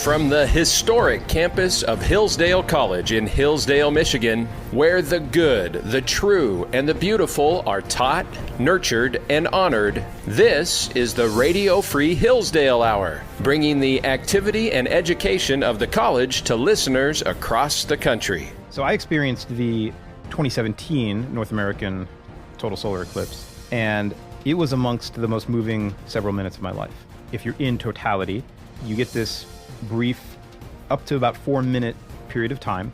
from the historic campus of Hillsdale College in Hillsdale, Michigan, where the good, the true, and the beautiful are taught, nurtured, and honored. This is the Radio Free Hillsdale Hour, bringing the activity and education of the college to listeners across the country. So I experienced the 2017 North American total solar eclipse, and it was amongst the most moving several minutes of my life. If you're in totality, you get this brief, up to about 4-minute period of time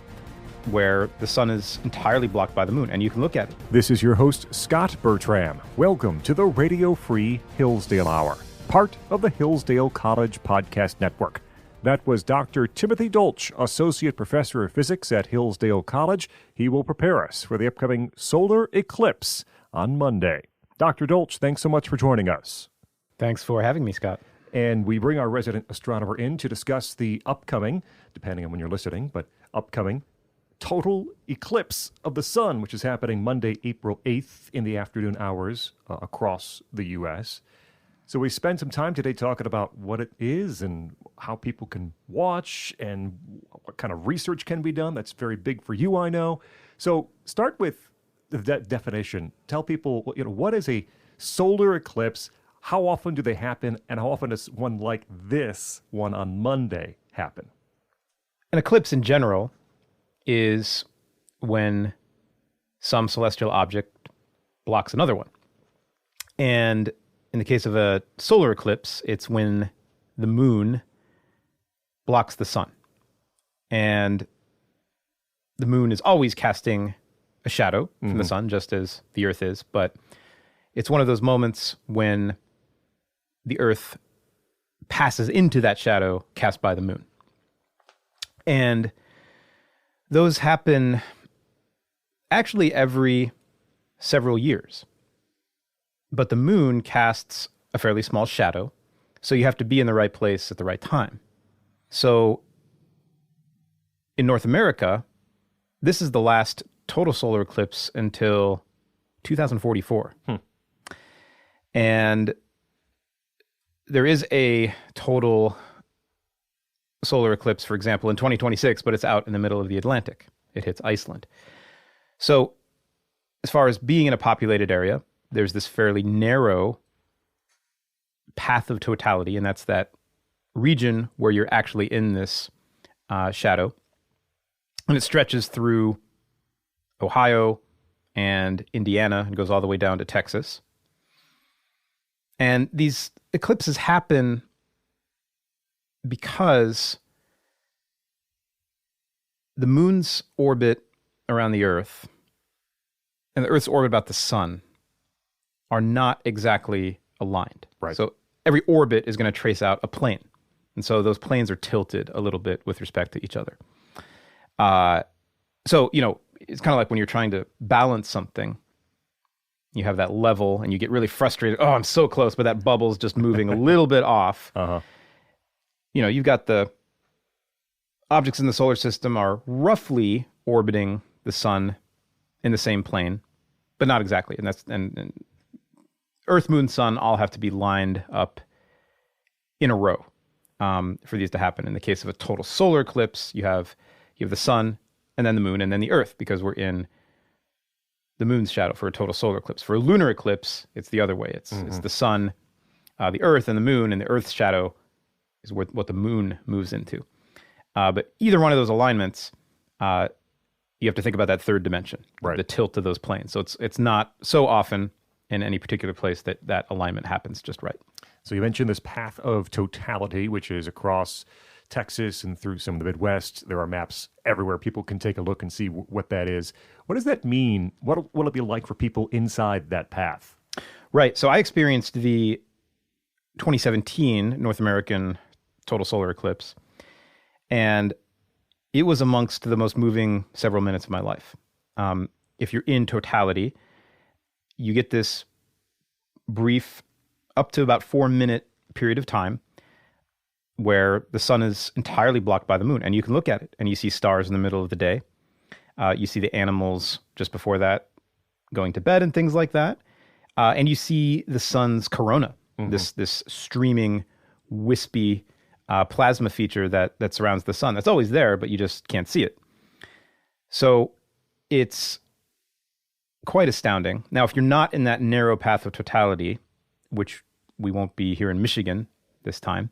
where the sun is entirely blocked by the moon, and you can look at it. This is your host, Scot Bertram. Welcome to the Radio Free Hillsdale Hour, part of the Hillsdale College Podcast Network. That was Dr. Timothy Dolch, Associate Professor of Physics at Hillsdale College. He will prepare us for the upcoming solar eclipse on Monday. Dr. Dolch, thanks so much for joining us. Thanks for having me, Scott. And we bring our resident astronomer in to discuss the upcoming, depending on when you're listening, but upcoming total eclipse of the sun, which is happening Monday, April 8th in the afternoon hours across the U.S. So we spend some time today talking about what it is and how people can watch and what kind of research can be done. That's very big for you, I know. So start with the definition. Tell people, what is a solar eclipse? How often do they happen, and how often does one like this one on Monday happen? An eclipse in general is when some celestial object blocks another one. And in the case of a solar eclipse, it's when the moon blocks the sun. And the moon is always casting a shadow from the sun, just as the Earth is. But it's one of those moments when the Earth passes into that shadow cast by the moon. And those happen actually every several years. But the moon casts a fairly small shadow, so you have to be in the right place at the right time. So in North America, this is the last total solar eclipse until 2044. And there is a total solar eclipse, for example, in 2026, but it's out in the middle of the Atlantic. It hits Iceland. So as far as being in a populated area, there's this fairly narrow path of totality, and that's that region where you're actually in this shadow. And it stretches through Ohio and Indiana and goes all the way down to Texas. And these eclipses happen because the moon's orbit around the Earth and the Earth's orbit about the sun are not exactly aligned. Right. So every orbit is going to trace out a plane. And so those planes are tilted a little bit with respect to each other. So, it's kind of like when you're trying to balance something. You have that level and you get really frustrated. Oh, I'm so close, but that bubble's just moving a little bit off. You've got the objects in the solar system are roughly orbiting the sun in the same plane, but not exactly. And Earth, Moon, Sun all have to be lined up in a row for these to happen. In the case of a total solar eclipse, you have the sun and then the moon and then the Earth, because we're in the moon's shadow for a total solar eclipse. For a lunar eclipse, it's the other way. It's the sun, the Earth, and the moon, and the Earth's shadow is what the moon moves into. But either one of those alignments, you have to think about that third dimension, right, the tilt of those planes. So it's not so often in any particular place that alignment happens just right. So you mentioned this path of totality, which is across Texas and through some of the Midwest. There are maps everywhere. People can take a look and see what that is. What does that mean? What will it be like for people inside that path? Right. So I experienced the 2017 North American total solar eclipse, and it was amongst the most moving several minutes of my life. If you're in totality, you get this brief, up to about 4-minute period of time where the sun is entirely blocked by the moon, and you can look at it and you see stars in the middle of the day. You see the animals just before that going to bed and things like that. And you see the sun's corona, this streaming, wispy plasma feature that surrounds the sun. That's always there, but you just can't see it. So it's quite astounding. Now, if you're not in that narrow path of totality, which we won't be here in Michigan this time,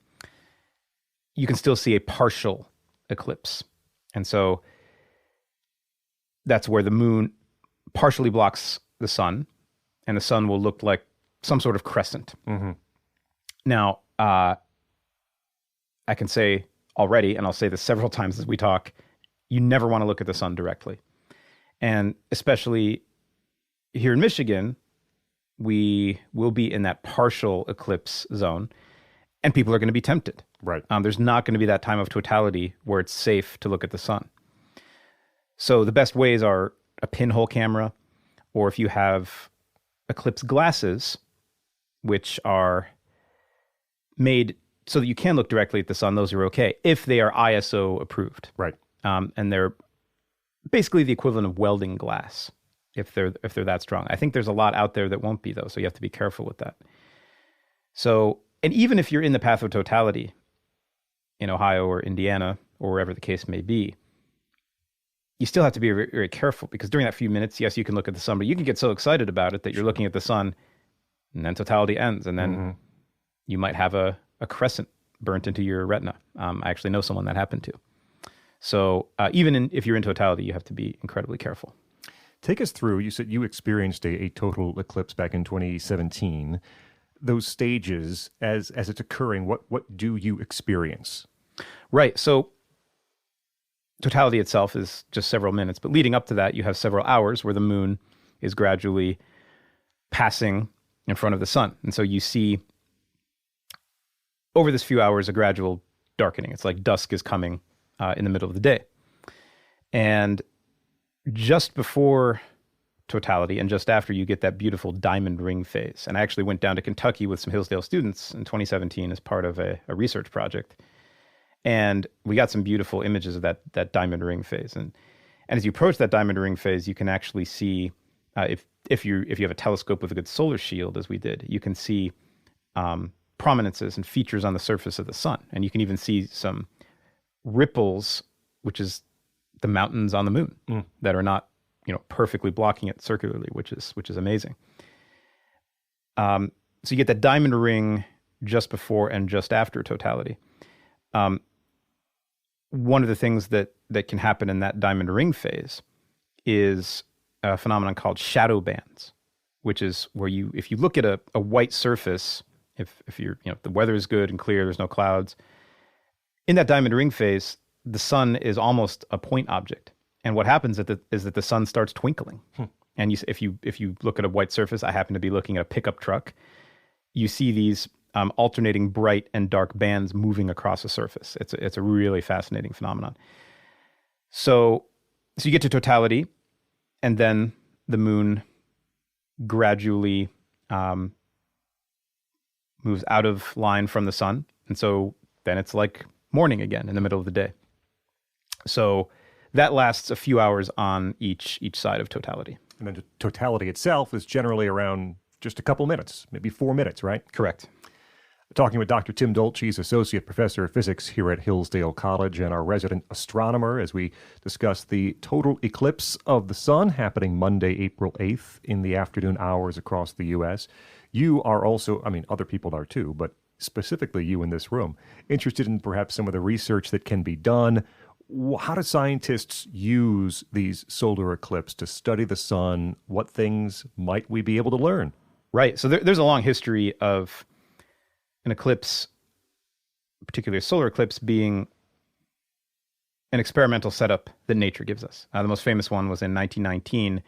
you can still see a partial eclipse. And so that's where the moon partially blocks the sun, and the sun will look like some sort of crescent. Mm-hmm. Now, I can say already, and I'll say this several times as we talk, you never want to look at the sun directly. And especially here in Michigan, we will be in that partial eclipse zone, and people are going to be tempted. Right. There's not going to be that time of totality where it's safe to look at the sun. So the best ways are a pinhole camera, or if you have eclipse glasses, which are made so that you can look directly at the sun, those are okay, if they are ISO approved. Right. And they're basically the equivalent of welding glass, if they're that strong. I think there's a lot out there that won't be, though, so you have to be careful with that. So, and even if you're in the path of totality in Ohio or Indiana or wherever the case may be, you still have to be very, very careful, because during that few minutes, yes, you can look at the sun, but you can get so excited about it that you're looking at the sun, and then totality ends, and then you might have a crescent burnt into your retina. I actually know someone that happened to. So even if you're in totality, you have to be incredibly careful. Take us through, you said you experienced a total eclipse back in 2017. Those stages, as it's occurring, what do you experience? Right. So totality itself is just several minutes, but leading up to that, you have several hours where the moon is gradually passing in front of the sun. And so you see over this few hours a gradual darkening. It's like dusk is coming in the middle of the day. And just before totality and just after, you get that beautiful diamond ring phase. And I actually went down to Kentucky with some Hillsdale students in 2017 as part of a research project. And we got some beautiful images of that diamond ring phase. And as you approach that diamond ring phase, you can actually see, if you have a telescope with a good solar shield, as we did, you can see prominences and features on the surface of the sun. And you can even see some ripples, which is the mountains on the moon that are not, perfectly blocking it circularly, which is amazing. So you get that diamond ring just before and just after totality. One of the things that can happen in that diamond ring phase is a phenomenon called shadow bands, which is where if you look at a white surface, if you're, the weather is good and clear, there's no clouds, in that diamond ring phase, the sun is almost a point object. And what happens is that the sun starts twinkling. And if you look at a white surface, I happen to be looking at a pickup truck, you see these alternating bright and dark bands moving across the surface. It's a really fascinating phenomenon. So you get to totality, and then the moon gradually moves out of line from the sun, and so then it's like morning again in the middle of the day. So that lasts a few hours on each side of totality. And then totality itself is generally around just a couple minutes, maybe 4 minutes, right? Correct. Talking with Dr. Tim Dolch, he's Associate Professor of Physics here at Hillsdale College and our resident astronomer, as we discuss the total eclipse of the sun happening Monday, April 8th in the afternoon hours across the U.S. You are also, other people are too, but specifically you in this room, interested in perhaps some of the research that can be done. How do scientists use these solar eclipses to study the sun? What things might we be able to learn? Right. So there's a long history of an eclipse, particularly a solar eclipse, being an experimental setup that nature gives us. The most famous one was in 1919,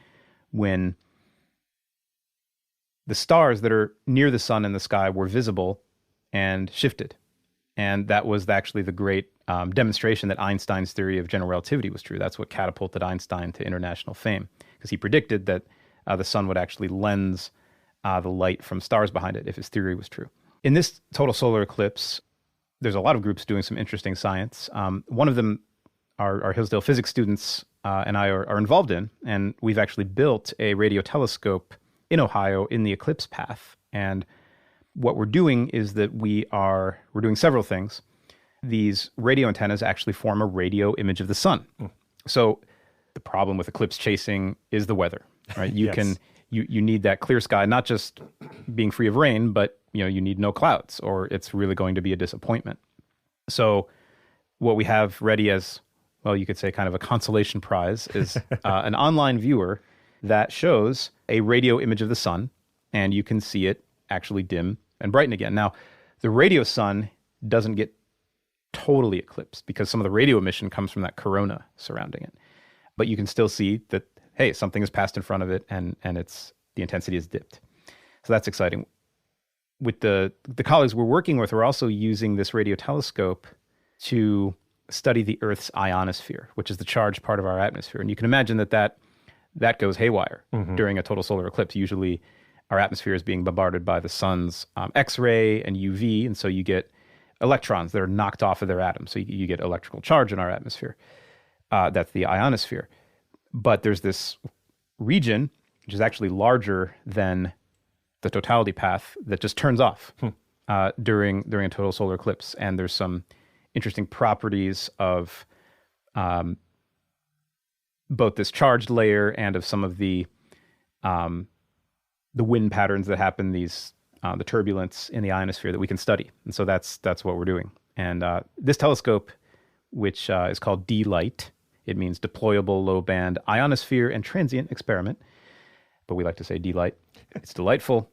when the stars that are near the sun in the sky were visible and shifted. And that was actually the great demonstration that Einstein's theory of general relativity was true. That's what catapulted Einstein to international fame, because he predicted that the sun would actually lens the light from stars behind it if his theory was true. In this total solar eclipse, there's a lot of groups doing some interesting science. One of them, our Hillsdale physics students and I are involved in, and we've actually built a radio telescope in Ohio in the eclipse path. And what we're doing is that we're doing several things. these radio antennas actually form a radio image of the sun. So the problem with eclipse chasing is the weather, right? You need that clear sky, not just being free of rain, but you need no clouds, or it's really going to be a disappointment. So what we have ready as, well, you could say kind of a consolation prize is an online viewer that shows a radio image of the sun, and you can see it actually dim and brighten again. Now, the radio sun doesn't get totally eclipsed because some of the radio emission comes from that corona surrounding it. But you can still see that, hey, something has passed in front of it, and the intensity is dipped. So that's exciting. With the colleagues we're working with, we're also using this radio telescope to study the Earth's ionosphere, which is the charged part of our atmosphere. And you can imagine that goes haywire during a total solar eclipse. Usually our atmosphere is being bombarded by the sun's X-ray and UV, and so you get electrons that are knocked off of their atoms. So you get electrical charge in our atmosphere. That's the ionosphere. But there's this region, which is actually larger than the totality path, that just turns off during a total solar eclipse. And there's some interesting properties of both this charged layer and of some of the wind patterns that happen, the turbulence in the ionosphere that we can study. And so that's what we're doing. And this telescope, which is called DLITE, it means Deployable Low Band Ionosphere and Transient Experiment, but we like to say DLITE. It's delightful.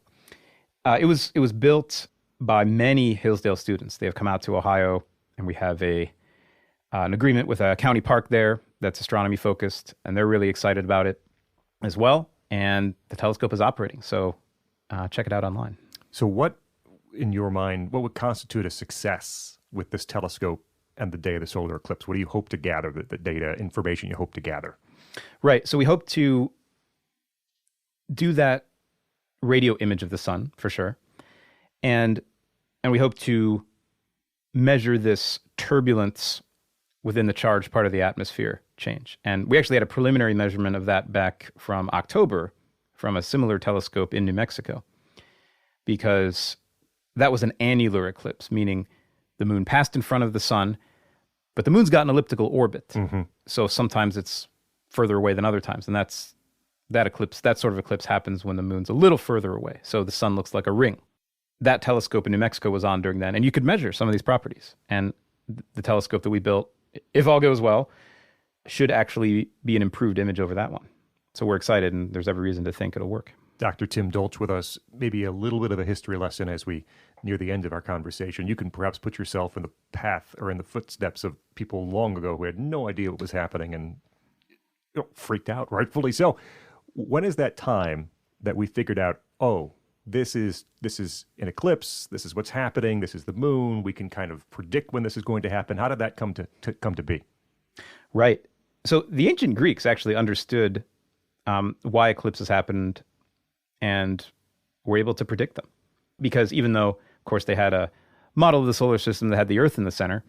It was built by many Hillsdale students. They have come out to Ohio, and we have an agreement with a county park there that's astronomy focused, and they're really excited about it as well. And the telescope is operating, so check it out online. So what, in your mind, what would constitute a success with this telescope and the day of the solar eclipse? What do you hope to gather, the data, information you hope to gather? Right. So we hope to do that radio image of the sun, for sure. And we hope to measure this turbulence within the charged part of the atmosphere change. And we actually had a preliminary measurement of that back from October from a similar telescope in New Mexico, because that was an annular eclipse, meaning the moon passed in front of the sun, but the moon's got an elliptical orbit. So sometimes it's further away than other times. And that sort of eclipse happens when the moon's a little further away. So the sun looks like a ring. That telescope in New Mexico was on during then, and you could measure some of these properties. And the telescope that we built, if all goes well, should actually be an improved image over that one. So we're excited, and there's every reason to think it'll work. Dr. Tim Dolch with us, maybe a little bit of a history lesson as we near the end of our conversation. You can perhaps put yourself in the path or in the footsteps of people long ago who had no idea what was happening and freaked out, rightfully so. When is that time that we figured out, oh, this is an eclipse, this is what's happening, this is the moon, we can kind of predict when this is going to happen? How did that come to be? Right. So the ancient Greeks actually understood why eclipses happened and were able to predict them. Because even though, of course, they had a model of the solar system that had the Earth in the center,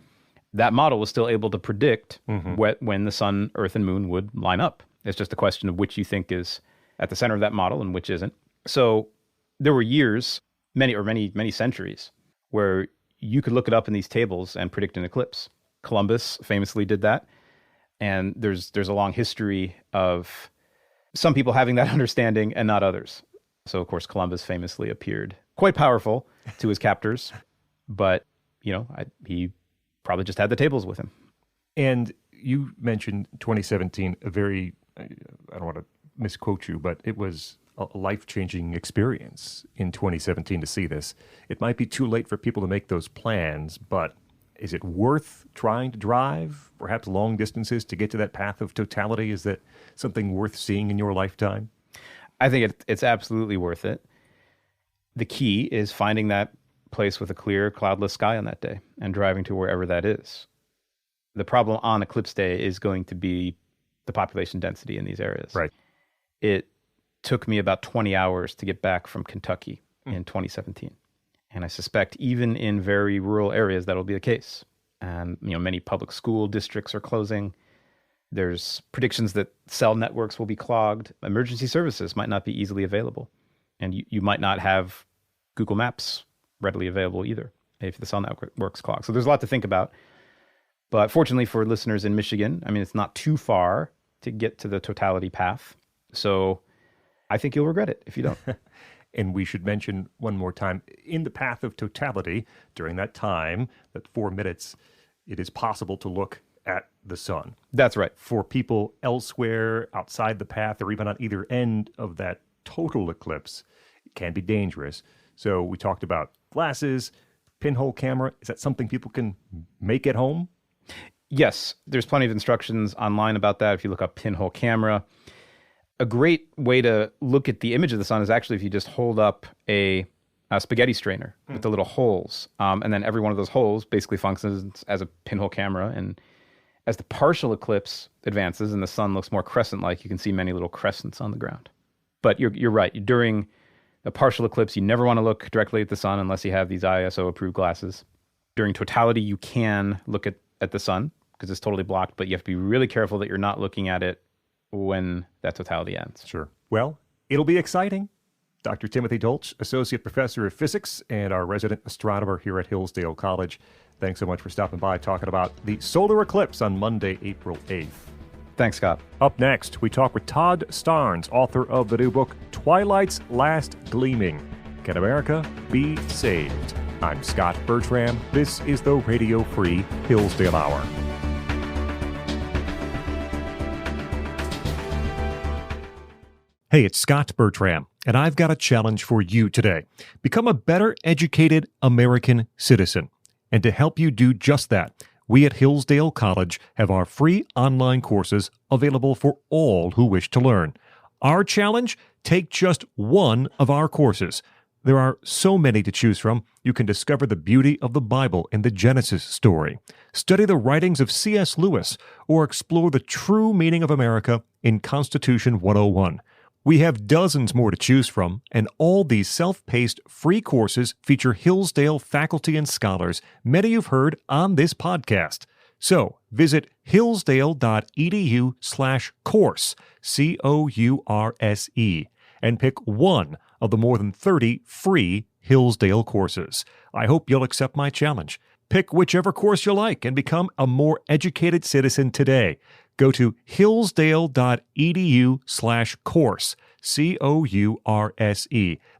that model was still able to predict when the sun, Earth, and moon would line up. It's just a question of which you think is at the center of that model and which isn't. So there were years, many centuries, where you could look it up in these tables and predict an eclipse. Columbus famously did that. And there's a long history of some people having that understanding and not others. So, of course, Columbus famously appeared quite powerful to his captors, but, he probably just had the tables with him. And you mentioned 2017, a very, I don't want to misquote you, but it was a life-changing experience in 2017 to see this. It might be too late for people to make those plans, but is it worth trying to drive, perhaps long distances, to get to that path of totality? Is that something worth seeing in your lifetime? I think it's absolutely worth it. The key is finding that place with a clear, cloudless sky on that day and driving to wherever that is. The problem on eclipse day is going to be the population density in these areas. Right. It took me about 20 hours to get back from Kentucky in 2017. And I suspect even in very rural areas, that'll be the case. And, many public school districts are closing. There's predictions that cell networks will be clogged. Emergency services might not be easily available. And you might not have Google Maps readily available either if the cell network's clogged. So there's a lot to think about. But fortunately for listeners in Michigan, I mean, it's not too far to get to the totality path. So I think you'll regret it if you don't. And we should mention one more time, in the path of totality, during that time, that 4 minutes, it is possible to look at the sun. That's right. For people elsewhere outside the path or even on either end of that total eclipse, it can be dangerous. So we talked about glasses, pinhole camera. Is that something people can make at home? Yes, there's plenty of instructions online about that if you look up pinhole camera. A great way to look at the image of the sun is actually if you just hold up a spaghetti strainer with the little holes. And then every one of those holes basically functions as a pinhole camera. And as the partial eclipse advances and the sun looks more crescent-like, you can see many little crescents on the ground. But you're right. During the partial eclipse, you never want to look directly at the sun unless you have these ISO-approved glasses. During totality, you can look at the sun because it's totally blocked, but you have to be really careful that you're not looking at it when that totality ends. Sure. Well, it'll be exciting. Dr. Timothy Dolch, Associate Professor of Physics and our resident astronomer here at Hillsdale College. Thanks so much for stopping by talking about the solar eclipse on Monday, April 8th. Thanks, Scott. Up next, we talk with Todd Starnes, author of the new book, Twilight's Last Gleaming. Can America Be Saved? I'm Scot Bertram. This is the Radio Free Hillsdale Hour. Hey, it's Scot Bertram, and I've got a challenge for you today. Become a better educated American citizen. And to help you do just that, we at Hillsdale College have our free online courses available for all who wish to learn. Our challenge? Take just one of our courses. There are so many to choose from. You can discover the beauty of the Bible and the Genesis story, study the writings of C.S. Lewis, or explore the true meaning of America in Constitution 101. We have dozens more to choose from, and all these self-paced free courses feature Hillsdale faculty and scholars, many you've heard on this podcast. So visit hillsdale.edu/course, COURSE, and pick one of the more than 30 free Hillsdale courses. I hope you'll accept my challenge. Pick whichever course you like and become a more educated citizen today. Go to hillsdale.edu/course, COURSE.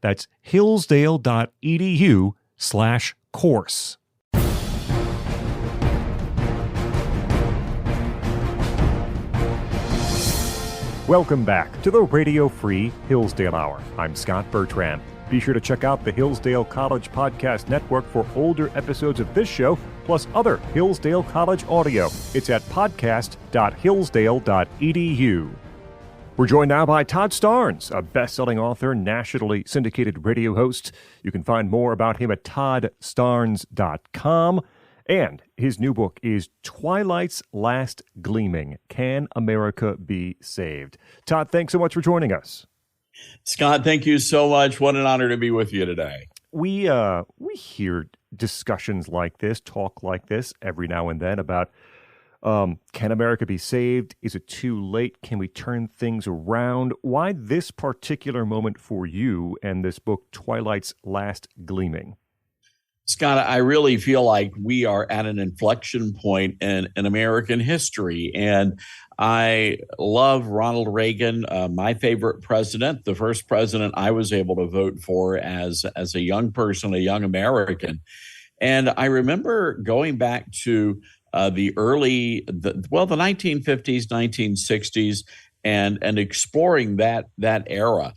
That's hillsdale.edu/course. Welcome back to the Radio Free Hillsdale Hour. I'm Scot Bertram. Be sure to check out the Hillsdale College Podcast Network for older episodes of this show, plus other Hillsdale College audio. It's at podcast.hillsdale.edu. We're joined now by Todd Starnes, a best-selling author, nationally syndicated radio host. You can find more about him at toddstarnes.com. And his new book is Twilight's Last Gleaming. Can America Be Saved? Todd, thanks so much for joining us. Scott, thank you so much. What an honor to be with you today. We hear discussions like this, talk like this every now and then about can America be saved? Is it too late? Can we turn things around? Why this particular moment for you and this book, Twilight's Last Gleaming? Scott, I really feel like we are at an inflection point in American history. And I love Ronald Reagan, my favorite president, the first president I was able to vote for as a young person, a young American. And I remember going back to the 1950s, 1960s, and exploring that era.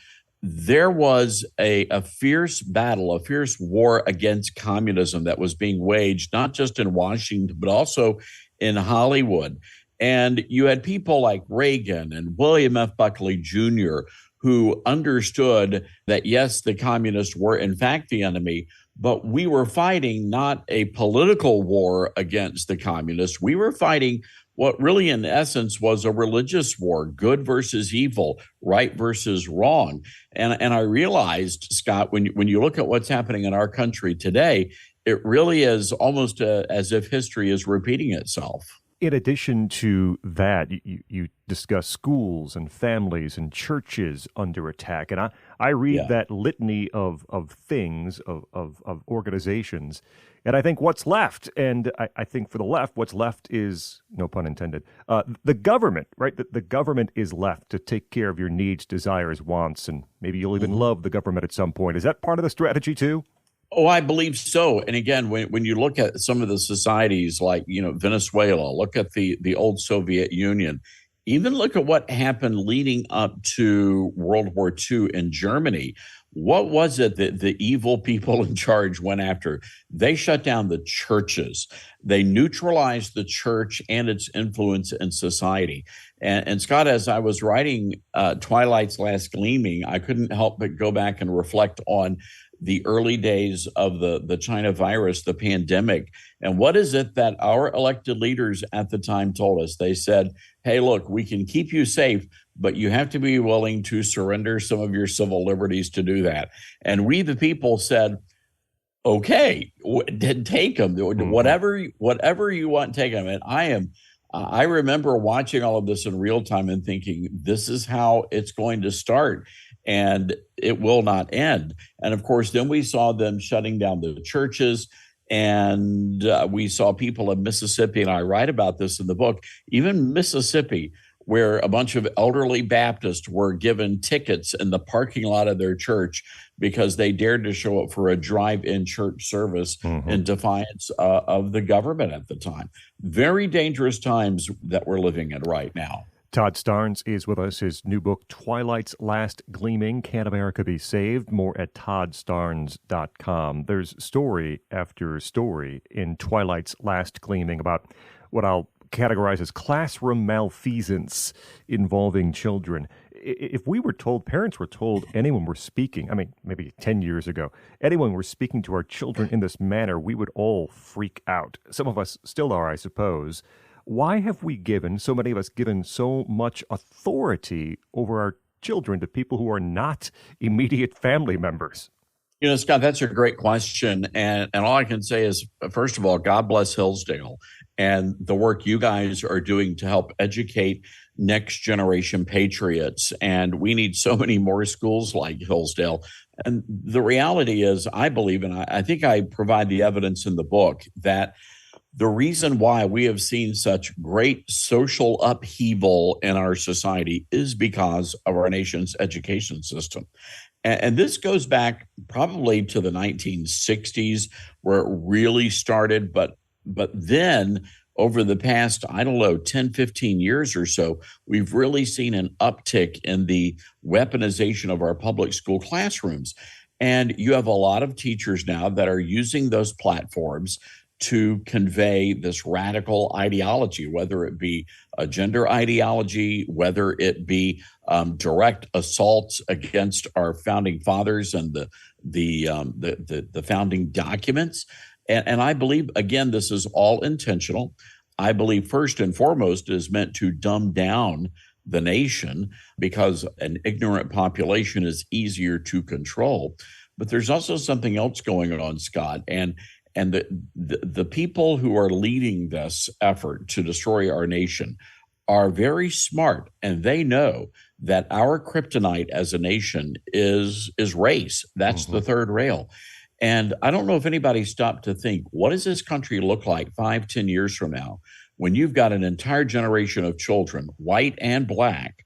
There was a fierce battle, a fierce war against communism that was being waged, not just in Washington, but also in Hollywood. And you had people like Reagan and William F. Buckley Jr., who understood that, yes, the communists were in fact the enemy, but we were fighting not a political war against the communists. We were fighting what really in essence was a religious war, good versus evil, right versus wrong. And I realized, Scott, when you look at what's happening in our country today, it really is almost as if history is repeating itself. In addition to that, you discuss schools and families and churches under attack. And I read that litany of things, of organizations. And I think what's left, and I think for the left, what's left is, no pun intended, the government, right? The government is left to take care of your needs, desires, wants, and maybe you'll even love the government at some point. Is that part of the strategy too? Oh, I believe so. And again, when you look at some of the societies like, Venezuela, look at the old Soviet Union, even look at what happened leading up to World War II in Germany. What was it that the evil people in charge went after? They shut down the churches. They neutralized the church and its influence in society. And Scott, as I was writing Twilight's Last Gleaming, I couldn't help but go back and reflect on the early days of the China virus, the pandemic. And what is it that our elected leaders at the time told us? They said, hey, look, we can keep you safe, but you have to be willing to surrender some of your civil liberties to do that. And we, the people, said, okay, take them, whatever you want, take them. And I remember watching all of this in real time and thinking, this is how it's going to start. And it will not end. And of course, then we saw them shutting down the churches. And we saw people in Mississippi, and I write about this in the book, even Mississippi, where a bunch of elderly Baptists were given tickets in the parking lot of their church because they dared to show up for a drive-in church service in defiance of the government at the time. Very dangerous times that we're living in right now. Todd Starnes is with us. His new book, Twilight's Last Gleaming, Can America Be Saved? More at toddstarnes.com. There's story after story in Twilight's Last Gleaming about what I'll categorize as classroom malfeasance involving children. If we were told, parents were told, anyone were speaking, I mean, maybe 10 years ago, anyone were speaking to our children in this manner, we would all freak out. Some of us still are, I suppose. Why have we so many of us given so much authority over our children to people who are not immediate family members? Scott, that's a great question. And all I can say is, first of all, God bless Hillsdale and the work you guys are doing to help educate next generation patriots. And we need so many more schools like Hillsdale. And the reality is, I believe, and I think I provide the evidence in the book, that the reason why we have seen such great social upheaval in our society is because of our nation's education system. And this goes back probably to the 1960s, where it really started. But then over the past, 10, 15 years or so, we've really seen an uptick in the weaponization of our public school classrooms. And you have a lot of teachers now that are using those platforms to convey this radical ideology, whether it be a gender ideology, whether it be direct assaults against our founding fathers and the founding documents. And I believe, again, this is all intentional. I believe first and foremost is meant to dumb down the nation because an ignorant population is easier to control. But there's also something else going on, Scott, and the people who are leading this effort to destroy our nation are very smart, and they know that our kryptonite as a nation is race. That's the third rail. And I don't know if anybody stopped to think, what does this country look like 5, 10 years from now when you've got an entire generation of children, white and black,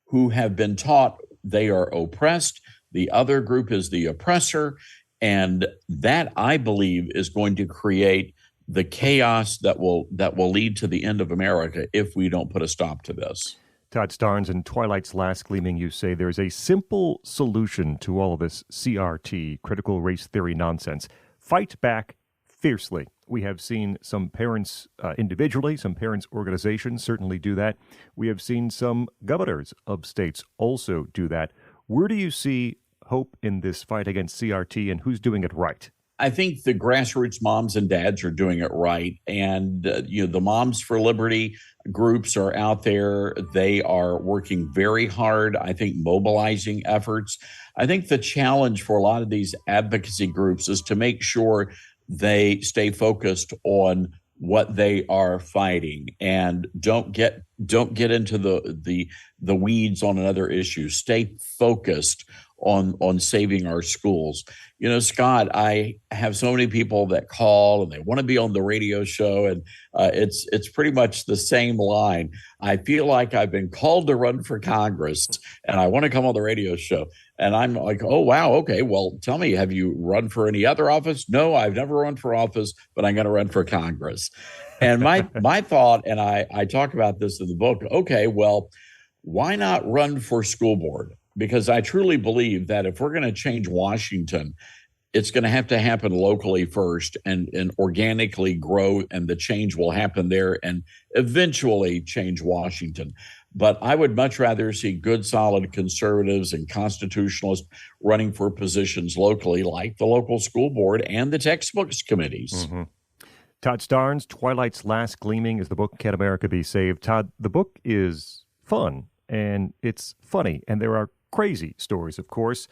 who have been taught they are oppressed, the other group is the oppressor. And that, I believe, is going to create the chaos that will lead to the end of America if we don't put a stop to this. Todd Starnes, in Twilight's Last Gleaming, you say there's a simple solution to all of this CRT, critical race theory nonsense. Fight back fiercely. We have seen some parents individually, some parents' organizations certainly do that. We have seen some governors of states also do that. Where do you see hope in this fight against CRT, and who's doing it right? I think the grassroots moms and dads are doing it right. And, the Moms for Liberty groups are out there. They are working very hard, I think, mobilizing efforts. I think the challenge for a lot of these advocacy groups is to make sure they stay focused on what they are fighting, and don't get into the weeds on another issue. Stay focused on saving our schools. You know, Scott, I have so many people that call and they want to be on the radio show, and it's pretty much the same line. I feel like I've been called to run for Congress and I want to come on the radio show. And I'm like, oh, wow. Okay. Well, tell me, have you run for any other office? No, I've never run for office, but I'm going to run for Congress. And my thought, and I talk about this in the book, okay, well, why not run for school board? Because I truly believe that if we're going to change Washington, it's going to have to happen locally first and organically grow, and the change will happen there and eventually change Washington. But I would much rather see good, solid conservatives and constitutionalists running for positions locally, like the local school board and the textbooks committees. Mm-hmm. Todd Starnes, Twilight's Last Gleaming is the book. Can America Be Saved? Todd, the book is fun and it's funny, and there are crazy stories, of course.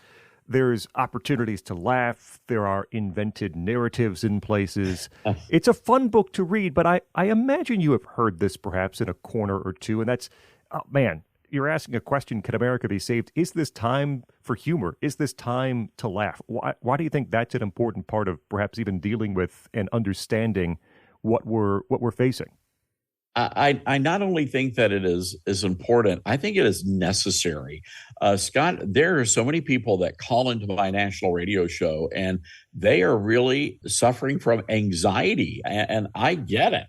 There's opportunities to laugh. There are invented narratives in places. It's a fun book to read, but I imagine you have heard this perhaps in a corner or two, and that's, oh, man, you're asking a question, can America be saved? Is this time for humor? Is this time to laugh? Why do you think that's an important part of perhaps even dealing with and understanding what we're facing? I not only think that it is important, I think it is necessary. Scott, there are so many people that call into my national radio show, and they are really suffering from anxiety, and I get it.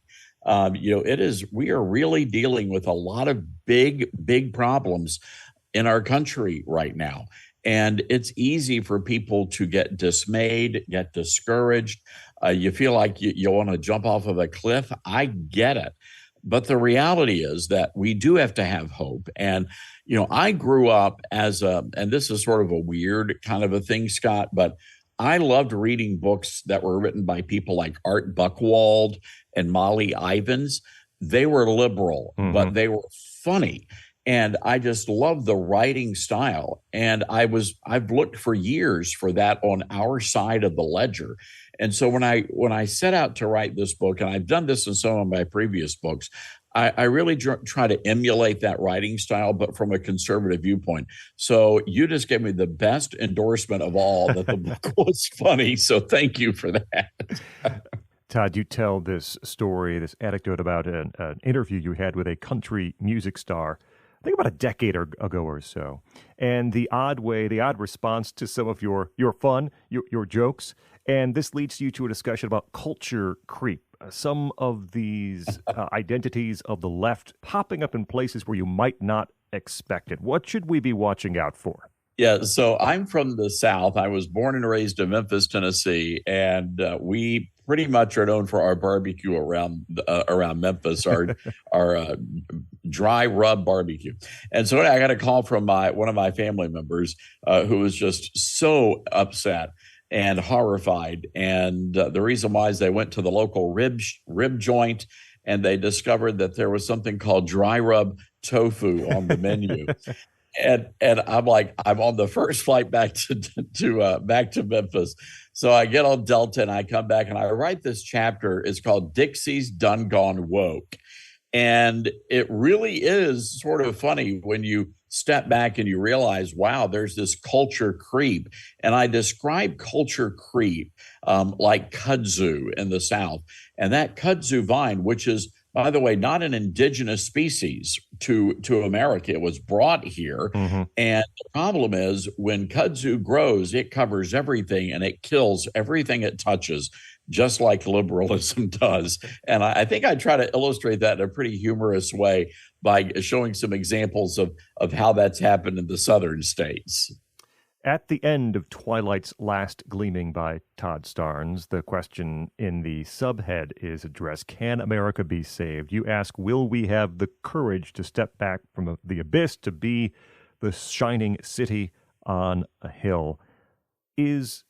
We are really dealing with a lot of big problems in our country right now. And it's easy for people to get dismayed, get discouraged. You feel like you want to jump off of a cliff. I get it. But the reality is that we do have to have hope. And, I grew up and this is sort of a weird kind of a thing, Scott, but I loved reading books that were written by people like Art Buchwald and Molly Ivins. They were liberal, but they were funny. And I just love the writing style. And I've looked for years for that on our side of the ledger. And so when I set out to write this book, and I've done this in some of my previous books, I really try to emulate that writing style, but from a conservative viewpoint. So you just gave me the best endorsement of all that the book was funny. So thank you for that. Todd, you tell this story, this anecdote about an interview you had with a country music star, I think about a decade ago or so, and the odd response to some of your fun, your jokes, and this leads you to a discussion about culture creep. Some of these identities of the left popping up in places where you might not expect it. What should we be watching out for? Yeah, so I'm from the South. I was born and raised in Memphis, Tennessee, and we pretty much are known for our barbecue around Memphis, our dry rub barbecue. And so I got a call from one of my family members who was just so upset and horrified. And the reason why is they went to the local rib joint, and they discovered that there was something called dry rub tofu on the menu. And I'm like, I'm on the first flight back to Memphis. So I get on Delta and I come back and I write this chapter. It's called Dixie's Done Gone Woke. And it really is sort of funny when you step back and you realize, wow, there's this culture creep. And I describe culture creep like kudzu in the South. And that kudzu vine, which is, by the way, not an indigenous species to America. It was brought here. Mm-hmm. And the problem is when kudzu grows, it covers everything and it kills everything it touches, just like liberalism does. And I think I try to illustrate that in a pretty humorous way by showing some examples of how that's happened in the southern states. At the end of Twilight's Last Gleaming by Todd Starnes, the question in the subhead is addressed, can America be saved? You ask, will we have the courage to step back from the abyss to be the shining city on a hill? Is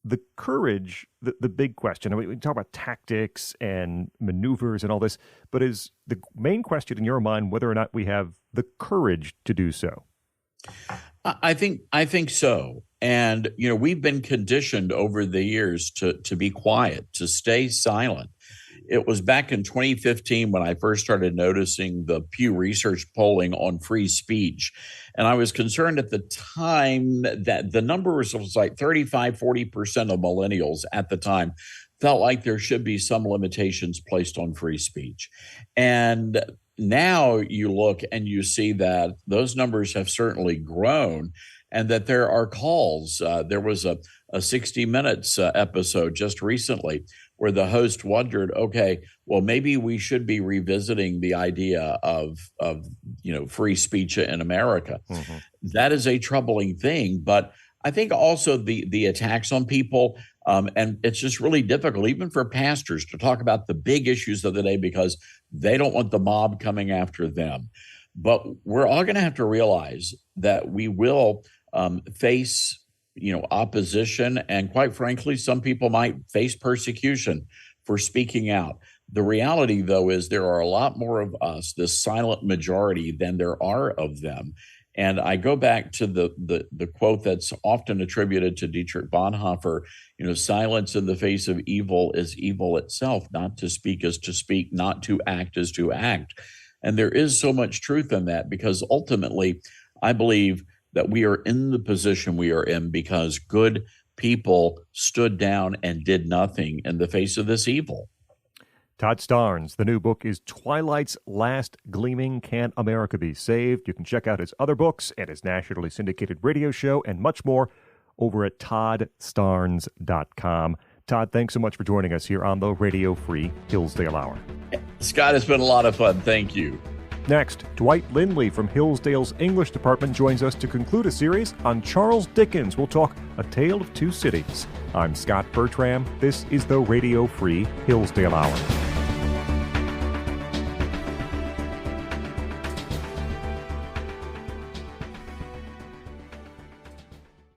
the courage the big question? I mean, we talk about tactics and maneuvers and all this, but is the main question in your mind whether or not we have the courage to do so? I think so. And, we've been conditioned over the years to be quiet, to stay silent. It was back in 2015 when I first started noticing the Pew Research polling on free speech. And I was concerned at the time that the number was like 40% of millennials at the time felt like there should be some limitations placed on free speech. And now you look and you see that those numbers have certainly grown and that there are calls. There was a 60 Minutes episode just recently where the host wondered, okay, well, maybe we should be revisiting the idea of free speech in America. Mm-hmm. That is a troubling thing. But I think also the attacks on people, and it's just really difficult, even for pastors, to talk about the big issues of the day because they don't want the mob coming after them. But we're all going to have to realize that we will face opposition, and quite frankly, some people might face persecution for speaking out. The reality, though, is there are a lot more of us, this silent majority, than there are of them. And I go back to the quote that's often attributed to Dietrich Bonhoeffer, silence in the face of evil is evil itself. Not to speak is to speak, not to act is to act. And there is so much truth in that, because ultimately, I believe that we are in the position we are in because good people stood down and did nothing in the face of this evil. Todd Starnes, the new book is Twilight's Last Gleaming, Can America Be Saved? You can check out his other books and his nationally syndicated radio show and much more over at toddstarnes.com. Todd, thanks so much for joining us here on the Radio Free Hillsdale Hour. Scott, it's been a lot of fun. Thank you. Next, Dwight Lindley from Hillsdale's English department joins us to conclude a series on Charles Dickens. We'll talk A Tale of Two Cities. I'm Scot Bertram. This is the Radio Free Hillsdale Hour.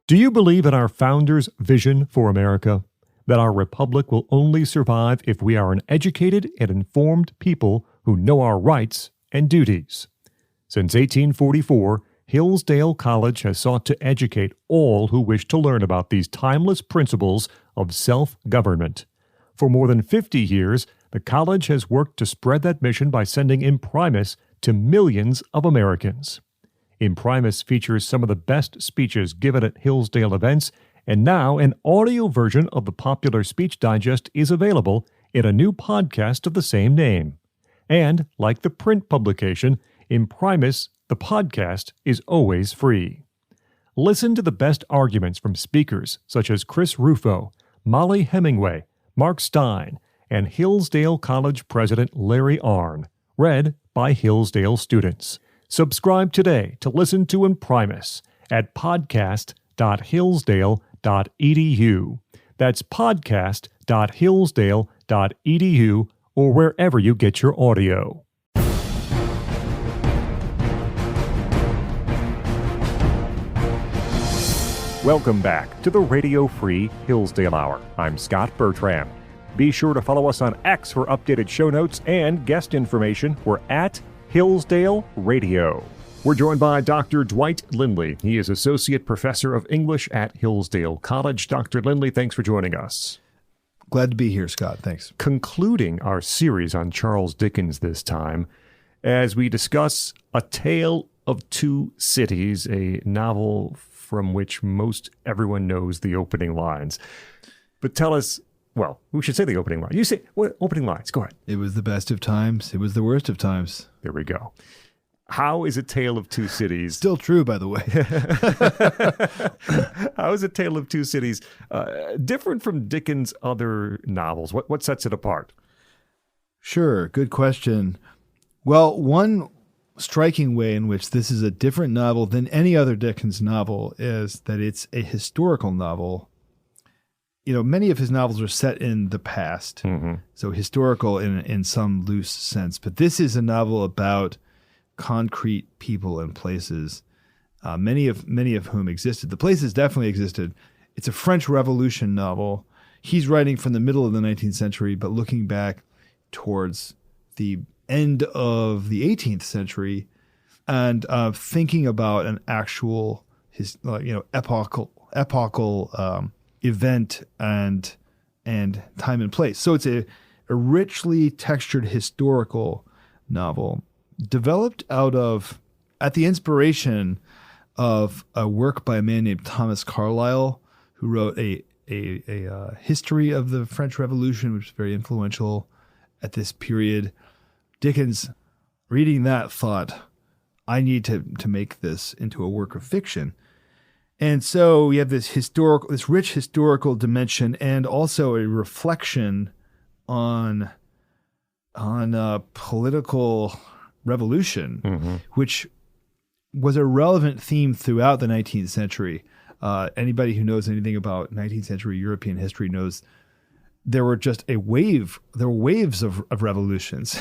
Do you believe in our founders' vision for America? That our republic will only survive if we are an educated and informed people who know our rights and duties. Since 1844, Hillsdale College has sought to educate all who wish to learn about these timeless principles of self-government. For more than 50 years, the college has worked to spread that mission by sending Imprimis to millions of Americans. Imprimis features some of the best speeches given at Hillsdale events, and now an audio version of the popular Speech Digest is available in a new podcast of the same name. And, like the print publication, Imprimis, the podcast, is always free. Listen to the best arguments from speakers such as Chris Rufo, Molly Hemingway, Mark Stein, and Hillsdale College President Larry Arnn, read by Hillsdale students. Subscribe today to listen to Imprimis at podcast.hillsdale.edu. That's podcast.hillsdale.edu, or wherever you get your audio. Welcome back to the Radio Free Hillsdale Hour. I'm Scot Bertram. Be sure to follow us on X for updated show notes and guest information. We're at Hillsdale Radio. We're joined by Dr. Dwight Lindley. He is Associate Professor of English at Hillsdale College. Dr. Lindley, thanks for joining us. Glad to be here, Scott. Thanks. Concluding our series on Charles Dickens this time, as we discuss A Tale of Two Cities, a novel from which most everyone knows the opening lines. But tell us, well, who should say the opening line? You say, what opening lines? Go ahead. It was the best of times. It was the worst of times. There we go. How is A Tale of Two Cities? Still true, by the way. How is A Tale of Two Cities different from Dickens' other novels? What sets it apart? Sure. Good question. Well, one striking way in which this is a different novel than any other Dickens novel is that it's a historical novel. You know, many of his novels are set in the past, so historical in some loose sense. But this is a novel about concrete people and places, many of whom existed. The places definitely existed. It's a French Revolution novel. He's writing from the middle of the 19th century, but looking back towards the end of the 18th century, and thinking about an actual epochal event and time and place. So it's a a richly textured historical novel developed at the inspiration of a work by a man named Thomas Carlyle, who wrote a history of the French Revolution, which was very influential at this period. Dickens, reading that, thought, I need to make this into a work of fiction. And so you have this rich historical dimension, and also a reflection on political revolution, which was a relevant theme throughout the 19th century. Anybody who knows anything about 19th century European history knows there were waves of revolutions.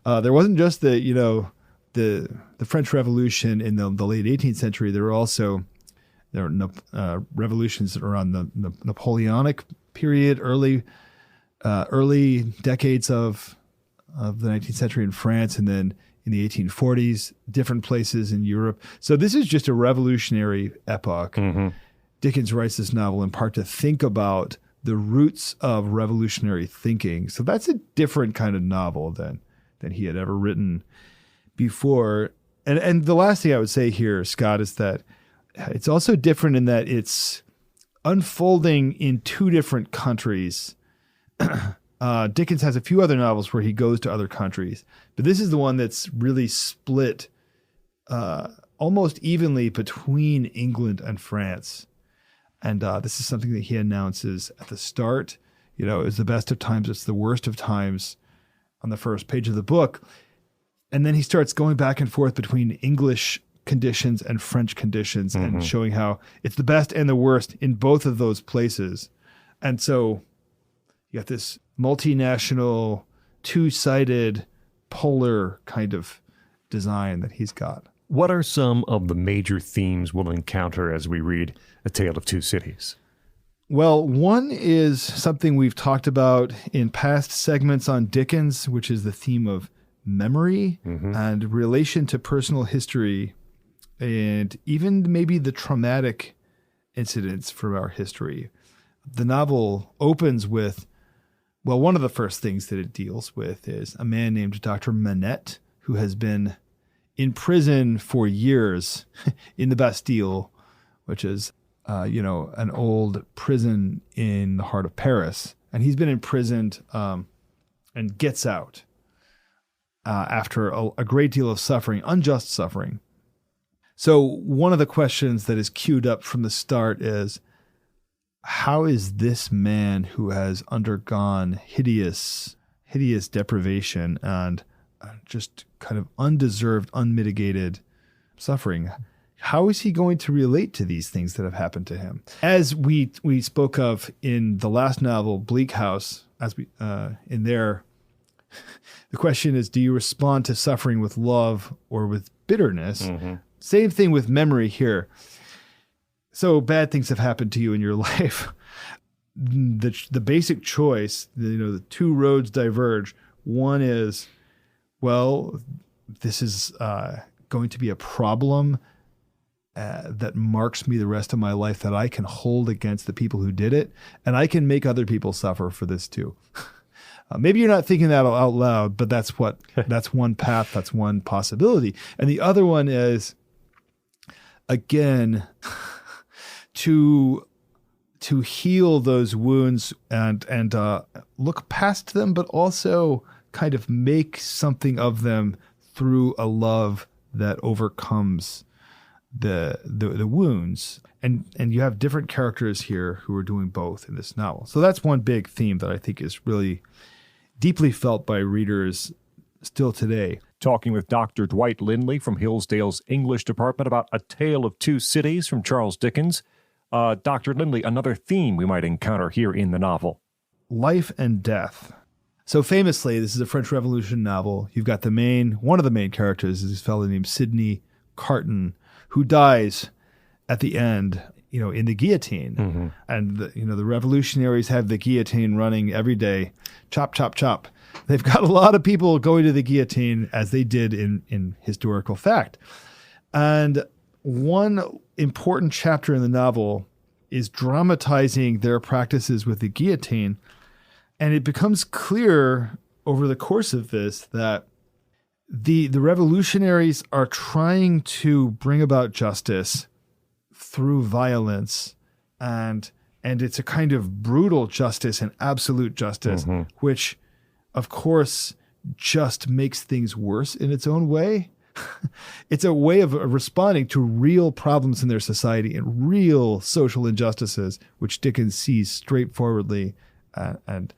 There wasn't just the French Revolution in the late 18th century. There were revolutions around the Napoleonic period, early decades of the 19th century in France, and then in the 1840s, different places in Europe. So this is just a revolutionary epoch. Dickens writes this novel in part to think about the roots of revolutionary thinking. So that's a different kind of novel than he had ever written before. And the last thing I would say here, Scott, is that it's also different in that it's unfolding in two different countries. Dickens has a few other novels where he goes to other countries, but this is the one that's really split almost evenly between England and France. And this is something that he announces at the start. It's the best of times, it's the worst of times on the first page of the book. And then he starts going back and forth between English conditions and French conditions and showing how it's the best and the worst in both of those places. And so you got this multinational, two-sided, polar kind of design that he's got. What are some of the major themes we'll encounter as we read A Tale of Two Cities? Well, one is something we've talked about in past segments on Dickens, which is the theme of memory and relation to personal history, and even maybe the traumatic incidents from our history. The novel opens with, one of the first things that it deals with is a man named Dr. Manette, who has been in prison for years in the Bastille, which is, an old prison in the heart of Paris. And he's been imprisoned and gets out after a great deal of suffering, unjust suffering. So one of the questions that is queued up from the start is, how is this man who has undergone hideous deprivation and just kind of undeserved, unmitigated suffering, how is he going to relate to these things that have happened to him? As we spoke of in the last novel, Bleak House, in there, the question is, do you respond to suffering with love or with bitterness? Same thing with memory here. So bad things have happened to you in your life. The basic choice, the two roads diverge. One is, this is going to be a problem that marks me the rest of my life that I can hold against the people who did it, and I can make other people suffer for this too. Maybe you're not thinking that out loud, but that's one path, that's one possibility. And the other one is, again, to heal those wounds and look past them, but also kind of make something of them through a love that overcomes the wounds. And you have different characters here who are doing both in this novel. So that's one big theme that I think is really deeply felt by readers still today. Talking with Dr. Dwight Lindley from Hillsdale's English department about A Tale of Two Cities from Charles Dickens. Dr. Lindley, another theme we might encounter here in the novel. Life and death. So famously, this is a French Revolution novel. You've got one of the main characters is this fellow named Sidney Carton, who dies at the end, in the guillotine. And the revolutionaries have the guillotine running every day. Chop, chop, chop. They've got a lot of people going to the guillotine, as they did in historical fact. And one important chapter in the novel is dramatizing their practices with the guillotine. And it becomes clear over the course of this that the revolutionaries are trying to bring about justice through violence, and it's a kind of brutal justice and absolute justice, which, of course, just makes things worse in its own way. It's a way of responding to real problems in their society and real social injustices, which Dickens sees straightforwardly, and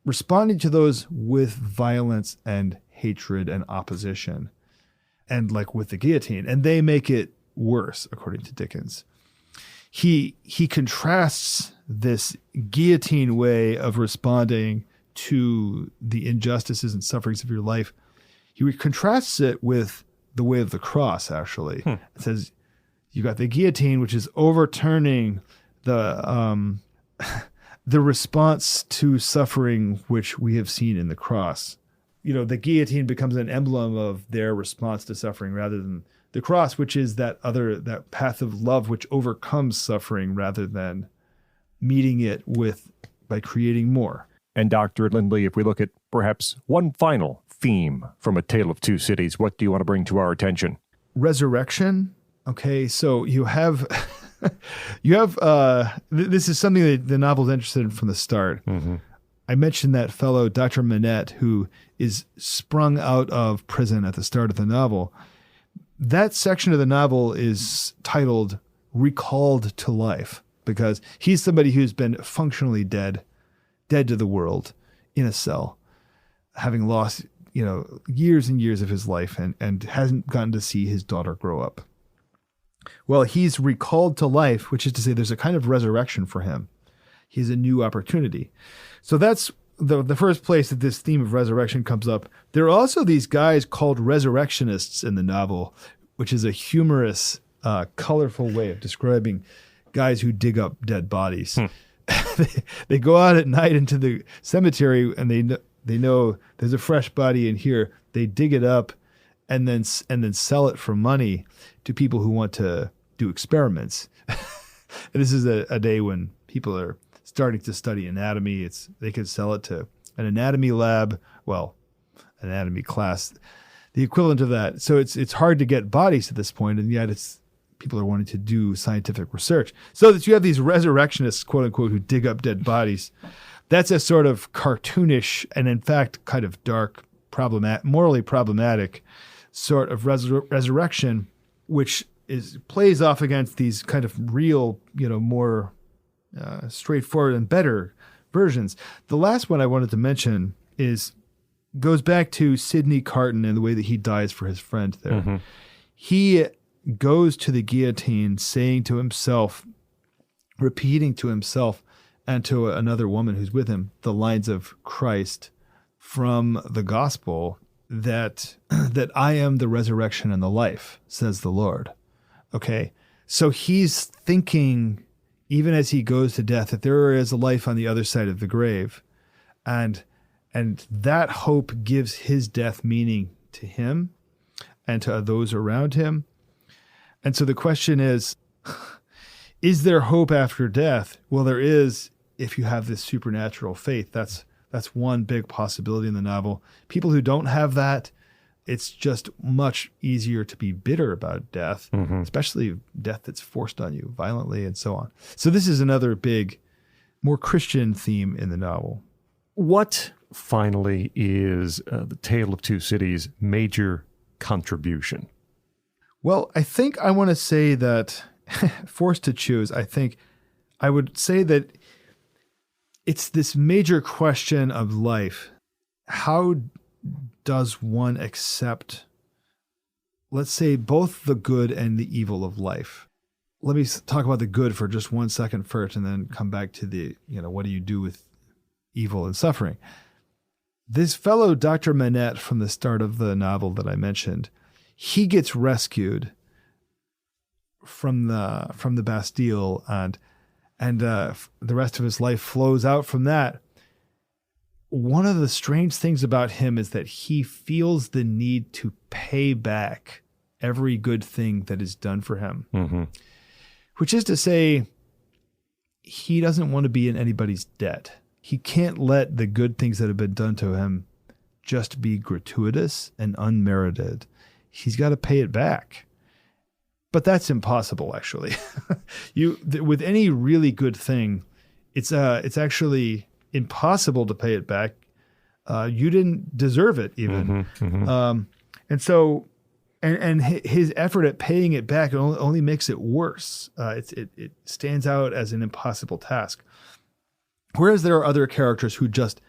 responding to those with violence and hatred and opposition, and like with the guillotine. And they make it worse, according to Dickens. He contrasts this guillotine way of responding to the injustices and sufferings of your life. He contrasts it with the way of the cross, actually. It says you got the guillotine, which is overturning the response to suffering which we have seen in the cross. You know, the guillotine becomes an emblem of their response to suffering rather than the cross, which is that path of love which overcomes suffering rather than meeting it by creating more. And Dr. Lindley, if we look at perhaps one final theme from A Tale of Two Cities, what do you want to bring to our attention? Resurrection. Okay, so you have this is something that the novel's interested in from the start. I mentioned that fellow Dr. Manette, who is sprung out of prison at the start of the novel. That section of the novel is titled Recalled to Life, because he's somebody who's been functionally dead to the world in a cell, having lost, years and years of his life and hasn't gotten to see his daughter grow up. Well, he's recalled to life, which is to say there's a kind of resurrection for him. He has a new opportunity. So that's the first place that this theme of resurrection comes up. There are also these guys called resurrectionists in the novel, which is a humorous, colorful way of describing guys who dig up dead bodies. They go out at night into the cemetery and they know there's a fresh body in here. They dig it up and then sell it for money to people who want to do experiments. And this is a day when people are starting to study anatomy. They could sell it to an anatomy lab, anatomy class, the equivalent of that. So it's hard to get bodies at this point, and yet people are wanting to do scientific research. So that you have these resurrectionists, quote unquote, who dig up dead bodies. That's a sort of cartoonish and in fact kind of dark, morally problematic sort of resurrection, which plays off against these kind of real, more straightforward and better versions. The last one I wanted to mention goes back to Sidney Carton and the way that he dies for his friend there. He goes to the guillotine saying to himself, repeating to himself and to another woman who's with him, the lines of Christ from the gospel that I am the resurrection and the life, says the Lord. Okay. So he's thinking, even as he goes to death, that there is a life on the other side of the grave. And that hope gives his death meaning to him and to those around him. And so the question is there hope after death? Well, there is, if you have this supernatural faith. That's one big possibility in the novel. People who don't have that, it's just much easier to be bitter about death, especially death that's forced on you violently and so on. So this is another big, more Christian theme in the novel. What, finally, is The Tale of Two Cities' major contribution? Well, I think I want to say that, forced to choose, I would say that it's this major question of life. How does one accept, let's say, both the good and the evil of life? Let me talk about the good for just 1 second first, and then come back to the, what do you do with evil and suffering? This fellow, Dr. Manette, from the start of the novel that I mentioned, he gets rescued from the Bastille, and the rest of his life flows out from that. One of the strange things about him is that he feels the need to pay back every good thing that is done for him, which is to say, he doesn't want to be in anybody's debt. he can't let the good things that have been done to him just be gratuitous and unmerited. He's got to pay it back. But that's impossible, actually. With any really good thing, it's actually impossible to pay it back. You didn't deserve it, even. And so, and his effort at paying it back only makes it worse. It stands out as an impossible task. Whereas there are other characters who just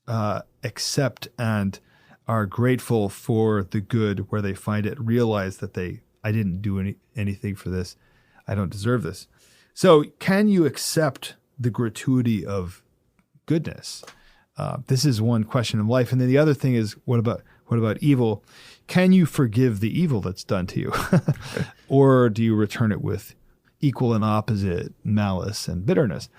accept and are grateful for the good where they find it, realize that I didn't do anything for this. I don't deserve this. So can you accept the gratuity of goodness? This is one question of life. And then the other thing is, what about evil? Can you forgive the evil that's done to you? Or do you return it with equal and opposite malice and bitterness?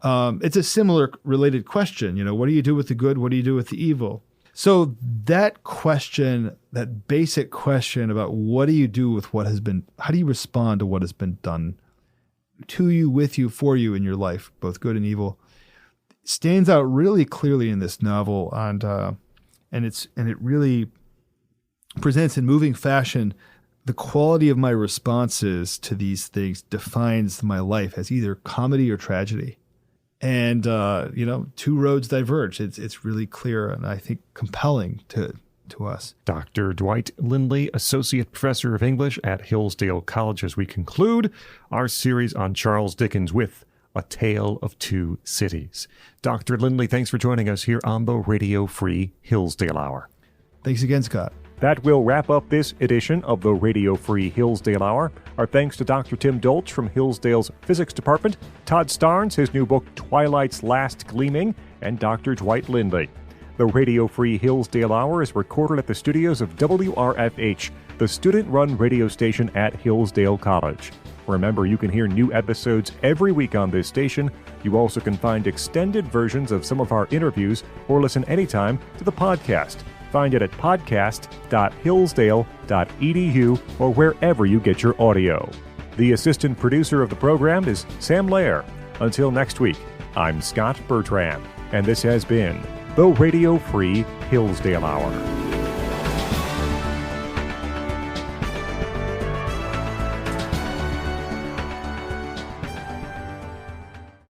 It's a similar related question. What do you do with the good? What do you do with the evil? So that question, that basic question about what do you do with what has been, how do you respond to what has been done to you, with you, for you in your life, both good and evil, stands out really clearly in this novel. And it really presents in moving fashion the quality of my responses to these things defines my life as either comedy or tragedy. And, two roads diverge. It's really clear and I think compelling to us. Dr. Dwight Lindley, Associate Professor of English at Hillsdale College, as we conclude our series on Charles Dickens with A Tale of Two Cities. Dr. Lindley, thanks for joining us here on the Radio Free Hillsdale Hour. Thanks again, Scott. That will wrap up this edition of the Radio Free Hillsdale Hour. Our thanks to Dr. Tim Dolch from Hillsdale's Physics Department, Todd Starnes, his new book Twilight's Last Gleaming, and Dr. Dwight Lindley. The Radio Free Hillsdale Hour is recorded at the studios of WRFH, the student-run radio station at Hillsdale College. Remember, you can hear new episodes every week on this station. You also can find extended versions of some of our interviews or listen anytime to the podcast. Find it at podcast.hillsdale.edu or wherever you get your audio. The assistant producer of the program is Sam Lair. Until next week, I'm Scot Bertram, and this has been the Radio Free Hillsdale Hour.